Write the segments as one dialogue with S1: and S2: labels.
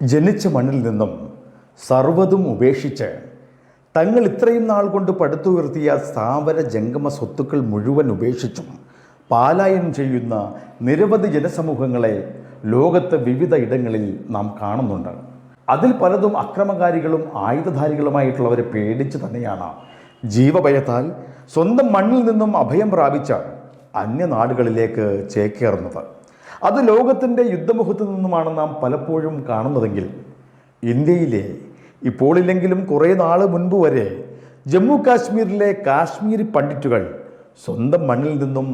S1: ജനിച്ച മണ്ണിൽ നിന്നും സർവ്വതും ഉപേക്ഷിച്ച് തങ്ങൾ ഇത്രയും നാൾ കൊണ്ട് പടുത്തുയർത്തിയ സ്ഥാവര ജംഗമ സ്വത്തുക്കൾ മുഴുവൻ ഉപേക്ഷിച്ചും പാലായനം ചെയ്യുന്ന നിരവധി ജനസമൂഹങ്ങളെ ലോകത്ത് വിവിധ ഇടങ്ങളിൽ നാം കാണുന്നുണ്ട്. അതിൽ പലതും അക്രമകാരികളും ആയുധധാരികളുമായിട്ടുള്ളവരെ പേടിച്ച് തന്നെയാണ് ജീവഭയത്താൽ സ്വന്തം മണ്ണിൽ നിന്നും അഭയം പ്രാപിച്ച അന്യനാടുകളിലേക്ക് ചേക്കേറുന്നത്. അത് ലോകത്തിൻ്റെ യുദ്ധമുഖത്തു നിന്നുമാണ് നാം പലപ്പോഴും കാണുന്നതെങ്കിൽ ഇന്ത്യയിലെ ഇപ്പോഴില്ലെങ്കിലും കുറേ നാൾ മുൻപ് വരെ ജമ്മു കാശ്മീരിലെ കാശ്മീരി പണ്ഡിറ്റുകൾ സ്വന്തം മണ്ണിൽ നിന്നും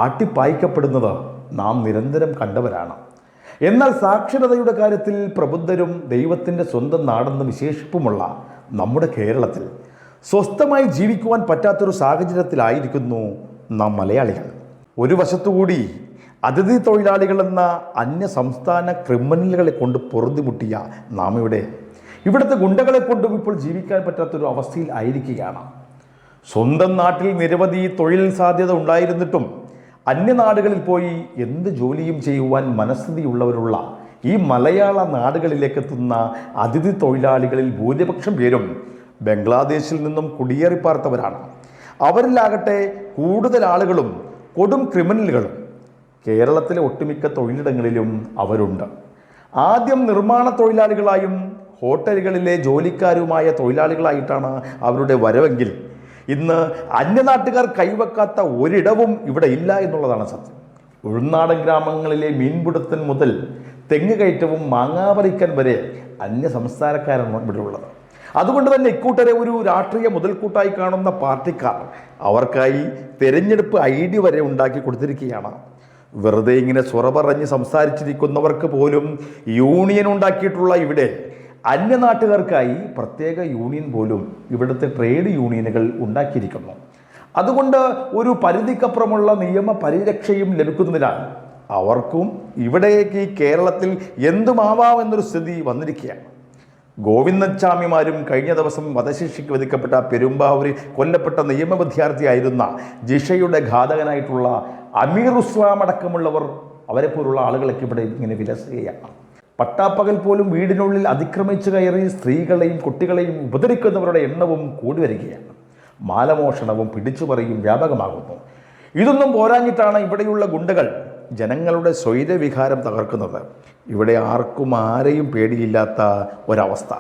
S1: ആട്ടിപ്പായിക്കപ്പെടുന്നത് നാം നിരന്തരം കണ്ടവരാണ്. എന്നാൽ സാക്ഷരതയുടെ കാര്യത്തിൽ പ്രബുദ്ധരും ദൈവത്തിൻ്റെ സ്വന്തം നാടെന്ന് വിശേഷിപ്പുമുള്ള നമ്മുടെ കേരളത്തിൽ സ്വസ്ഥമായി ജീവിക്കുവാൻ പറ്റാത്തൊരു സാഹചര്യത്തിലായിരിക്കുന്നു നാം മലയാളികൾ. ഒരു വശത്തുകൂടി അതിഥി തൊഴിലാളികളെന്ന അന്യ സംസ്ഥാന ക്രിമിനലുകളെ കൊണ്ട് പൊറുതിമുട്ടിയ നാം ഇവിടുത്തെ ഗുണ്ടകളെ കൊണ്ടും ഇപ്പോൾ ജീവിക്കാൻ പറ്റാത്തൊരു അവസ്ഥയിൽ ആയിരിക്കുകയാണ്. സ്വന്തം നാട്ടിൽ നിരവധി തൊഴിൽ സാധ്യത ഉണ്ടായിരുന്നിട്ടും അന്യനാടുകളിൽ പോയി എന്ത് ജോലിയും ചെയ്യുവാൻ മനസ്ഥിതിയുള്ളവരുള്ള ഈ മലയാള നാടുകളിലേക്ക് എത്തുന്ന അതിഥി തൊഴിലാളികളിൽ ഭൂരിപക്ഷം പേരും ബംഗ്ലാദേശിൽ നിന്നും കുടിയേറിപ്പാർത്തവരാണ്. അവരിലാകട്ടെ കൂടുതൽ ആളുകളും കൊടും ക്രിമിനലുകളും. കേരളത്തിലെ ഒട്ടുമിക്ക തൊഴിലിടങ്ങളിലും അവരുണ്ട്. ആദ്യം നിർമ്മാണ തൊഴിലാളികളായും ഹോട്ടലുകളിലെ ജോലിക്കാരുമായ തൊഴിലാളികളായിട്ടാണ് അവരുടെ വരവെങ്കിൽ ഇന്ന് അന്യനാട്ടുകാർ കൈവെക്കാത്ത ഒരിടവും ഇവിടെ ഇല്ല എന്നുള്ളതാണ് സത്യം. ഉൾനാടൻ ഗ്രാമങ്ങളിലെ മീൻപിടുത്തൻ മുതൽ തെങ്ങ് കയറ്റവും മാങ്ങാപറിക്കൻ വരെ അന്യ സംസ്ഥാനക്കാരാണ് ഇവിടെ ഉള്ളത്. അതുകൊണ്ട് തന്നെ ഇക്കൂട്ടരെ ഒരു രാഷ്ട്രീയ മുതൽക്കൂട്ടായി കാണുന്ന പാർട്ടിക്കാർ അവർക്കായി തെരഞ്ഞെടുപ്പ് ഐഡി വരെ ഉണ്ടാക്കി കൊടുത്തിരിക്കുകയാണ്. വെറുതെ ഇങ്ങനെ സ്വറ പറഞ്ഞ് സംസാരിച്ചിരിക്കുന്നവർക്ക് പോലും യൂണിയൻ ഉണ്ടാക്കിയിട്ടുള്ള ഇവിടെ അന്യനാട്ടുകാർക്കായി പ്രത്യേക യൂണിയൻ പോലും ഇവിടുത്തെ ട്രേഡ് യൂണിയനുകൾ ഉണ്ടാക്കിയിരിക്കുന്നു. അതുകൊണ്ട് ഒരു പരിധിക്കപ്പുറമുള്ള നിയമ പരിരക്ഷയും ലഭിക്കുന്നതിനാൽ അവർക്കും ഇവിടേക്ക് ഈ കേരളത്തിൽ എന്തുമാവാമെന്നൊരു സ്ഥിതി വന്നിരിക്കുകയാണ്. ഗോവിന്ദച്ചാമിമാരും കഴിഞ്ഞ ദിവസം വധശിക്ഷയ്ക്ക് വിധിക്കപ്പെട്ട പെരുമ്പാവൂരിൽ കൊല്ലപ്പെട്ട നിയമ വിദ്യാർത്ഥിയായിരുന്ന ജിഷയുടെ ഘാതകനായിട്ടുള്ള അമീർ ഉസ്ലാം അടക്കമുള്ളവർ അവരെപ്പോലുള്ള ആളുകളൊക്കെ ഇവിടെ ഇങ്ങനെ വിലസുകയാണ്. പട്ടാപ്പകൽ പോലും വീടിനുള്ളിൽ അതിക്രമിച്ചു കയറി സ്ത്രീകളെയും കുട്ടികളെയും ഉപദ്രവിക്കുന്നവരുടെ എണ്ണവും കൂടി വരികയാണ്. മാലമോഷണവും പിടിച്ചുപറിയും വ്യാപകമാകുന്നു. ഇതൊന്നും പോരാഞ്ഞിട്ടാണ് ഇവിടെയുള്ള ഗുണ്ടകൾ ജനങ്ങളുടെ സ്വൈരവികാരം തകർക്കുന്നത്. ഇവിടെ ആർക്കും ആരെയും പേടിയില്ലാത്ത ഒരവസ്ഥ.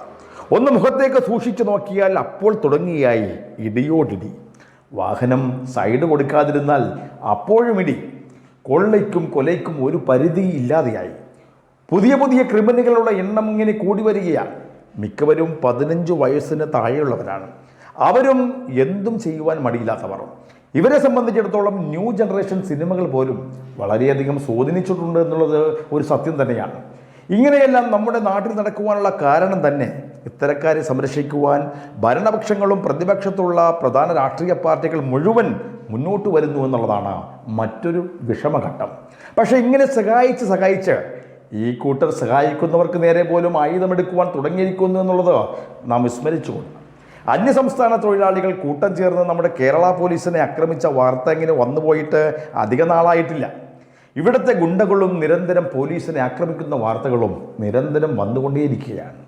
S1: ഒന്ന് മുഖത്തേക്ക് സൂക്ഷിച്ചു നോക്കിയാൽ അപ്പോൾ തുടങ്ങിയായി ഇടിയോടിടി. വാഹനം സൈഡ് കൊടുക്കാതിരുന്നാൽ അപ്പോഴും ഇടി. കൊള്ളയ്ക്കും കൊലയ്ക്കും ഒരു പരിധി ഇല്ലാതെയായി. പുതിയ പുതിയ ക്രിമിനലുകളുടെ എണ്ണം ഇങ്ങനെ കൂടി വരികയാണ്. മിക്കവരും 15 വയസ്സിന് താഴെയുള്ളവരാണ്. അവരും എന്തും ചെയ്യുവാൻ മടിയില്ലാത്തവർ. ഇവരെ സംബന്ധിച്ചിടത്തോളം ന്യൂ ജനറേഷൻ സിനിമകൾ പോലും വളരെയധികം സ്വാധീനിച്ചിട്ടുണ്ട് എന്നുള്ളത് ഒരു സത്യം തന്നെയാണ്. ഇങ്ങനെയെല്ലാം നമ്മുടെ നാട്ടിൽ നടക്കുവാനുള്ള കാരണം തന്നെ ഇത്തരക്കാരെ സംരക്ഷിക്കുവാൻ ഭരണപക്ഷങ്ങളും പ്രതിപക്ഷത്തുള്ള പ്രധാന രാഷ്ട്രീയ പാർട്ടികൾ മുഴുവൻ മുന്നോട്ട് വരുന്നു എന്നുള്ളതാണ് മറ്റൊരു വിഷമഘട്ടം. പക്ഷേ ഇങ്ങനെ സഹായിച്ച് ഈ കൂട്ടർ സഹായിക്കുന്നവർക്ക് നേരെ പോലും ആയുധമെടുക്കുവാൻ തുടങ്ങിയിരിക്കുന്നു എന്നുള്ളത് നാം വിസ്മരിച്ചുകൊണ്ട് അന്യസംസ്ഥാന തൊഴിലാളികൾ കൂട്ടം ചേർന്ന് നമ്മുടെ കേരള പോലീസിനെ ആക്രമിച്ച വാർത്ത ഇങ്ങനെ വന്നുപോയിട്ട് അധിക നാളായിട്ടില്ല. ഇവിടുത്തെ ഗുണ്ടകളും നിരന്തരം പോലീസിനെ ആക്രമിക്കുന്ന വാർത്തകളും നിരന്തരം വന്നുകൊണ്ടേയിരിക്കുകയാണ്.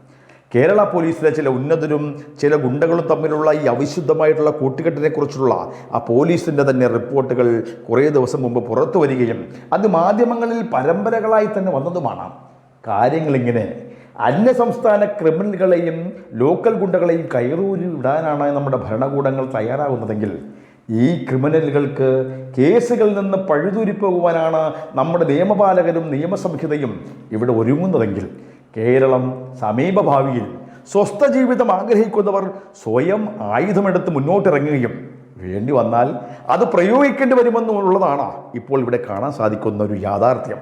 S1: കേരള പോലീസിലെ ചില ഉന്നതരും ചില ഗുണ്ടകളും തമ്മിലുള്ള ഈ അവിശുദ്ധമായിട്ടുള്ള കൂട്ടുകെട്ടിനെ കുറിച്ചുള്ള ആ പോലീസിൻ്റെ തന്നെ റിപ്പോർട്ടുകൾ കുറേ ദിവസം മുമ്പ് പുറത്തു വരികയും അത് മാധ്യമങ്ങളിൽ പരമ്പരകളായി തന്നെ വന്നതുമാണ്. കാര്യങ്ങളിങ്ങനെ അന്യസംസ്ഥാന ക്രിമിനലുകളെയും ലോക്കൽ ഗുണ്ടകളെയും കയറൂരി വിടാനാണ് നമ്മുടെ ഭരണകൂടങ്ങൾ തയ്യാറാകുന്നതെങ്കിൽ ഈ ക്രിമിനലുകൾക്ക് കേസുകളിൽ നിന്ന് പഴുതൂരിപ്പോകുവാനാണ് നമ്മുടെ നിയമപാലകരും നിയമസംഹിതയും ഇവിടെ ഒരുങ്ങുന്നതെങ്കിൽ കേരളം സമീപഭാവിയിൽ സ്വസ്ഥ ജീവിതം ആഗ്രഹിക്കുന്നവർ സ്വയം ആയുധമെടുത്ത് മുന്നോട്ടിറങ്ങുകയും വേണ്ടി വന്നാൽ അത് പ്രയോഗിക്കേണ്ടി വരുമെന്നുള്ളതാണ് ഇപ്പോൾ ഇവിടെ കാണാൻ സാധിക്കുന്ന ഒരു യാഥാർത്ഥ്യം.